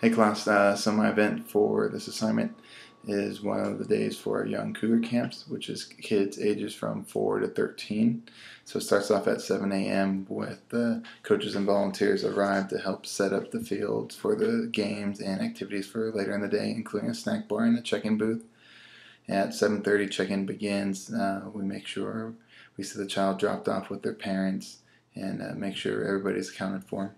Hey class, so my event for this assignment is one of the days for our young cougar camps, which is kids ages from 4 to 13. So it starts off at 7 a.m. with the coaches and volunteers arrive to help set up the fields for the games and activities for later in the day, including a snack bar and a check-in booth. At 7:30, check-in begins. We make sure we see the child dropped off with their parents and make sure everybody's accounted for.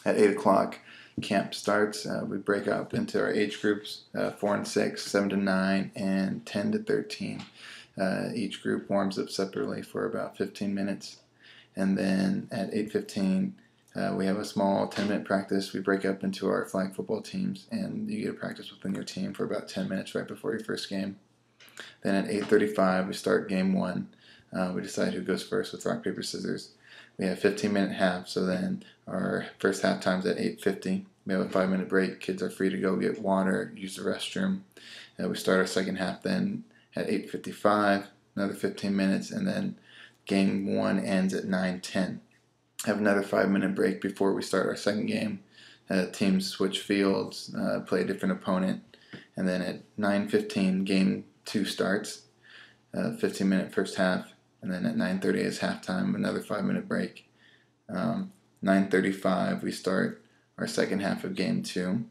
At 8 o'clock, camp starts. We break up into our age groups, 4 and 6, 7 to 9, and 10 to 13. Each group warms up separately for about 15 minutes. And then at 8:15, we have a small 10-minute practice. We break up into our flag football teams, and you get to practice within your team for about 10 minutes right before your first game. Then at 8:35, we start game one. We decide who goes first with rock, paper, scissors. We have 15-minute half, so then our first half time's at 8:50. We have a 5-minute break. Kids are free to go get water, use the restroom. We start our second half then at 8:55, another 15 minutes, and then game one ends at 9:10. Have another 5-minute break before we start our second game. Teams switch fields, play a different opponent, and then at 9:15, game two starts. 15-minute first half, and then at 9:30 is halftime, another 5-minute break. 9:35 we start our second half of game two,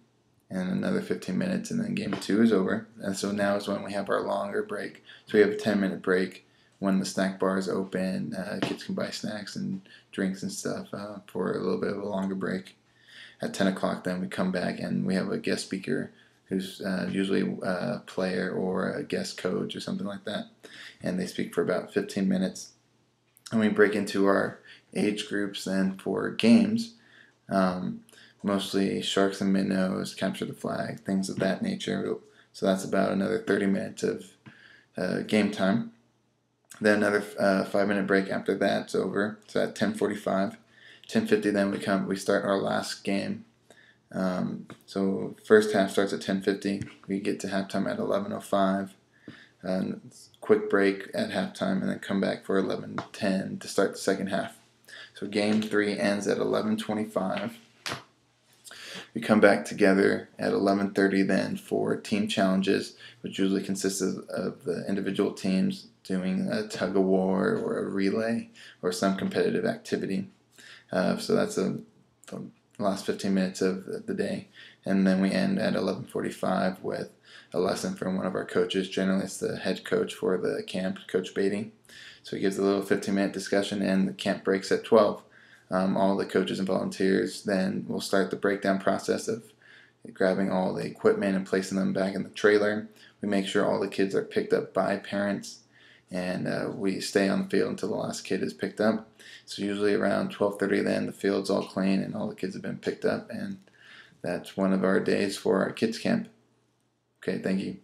and another 15 minutes, and then game two is over. And so now is when we have our longer break. So we have a 10-minute break when the snack bar is open. Kids can buy snacks and drinks and stuff for a little bit of a longer break. At 10 o'clock then we come back and we have a guest speaker who's usually a player or a guest coach or something like that, and they speak for about 15 minutes. And we break into our age groups then for games, mostly sharks and minnows, capture the flag, things of that nature. So that's about another 30 minutes of game time. Then another 5-minute break after that's over. So at 10:45, 10:50 then we start our last game. So first half starts at 10:50. We get to halftime at 11:05. Quick break at halftime, and then come back for 11:10 to start the second half. So game three ends at 11:25. We come back together at 11:30 then for team challenges, which usually consists of the individual teams doing a tug of war or a relay or some competitive activity. So that's the last 15 minutes of the day, and then we end at 11:45 with a lesson from one of our coaches. Generally it's the head coach for the camp, Coach Beatty. So he gives a little 15-minute discussion, and the camp breaks at 12. All the coaches and volunteers then will start the breakdown process of grabbing all the equipment and placing them back in the trailer. We make sure all the kids are picked up by parents, and we stay on the field until the last kid is picked up. So usually around 12:30 then the field's all clean and all the kids have been picked up, and that's one of our days for our kids camp. Okay, thank you.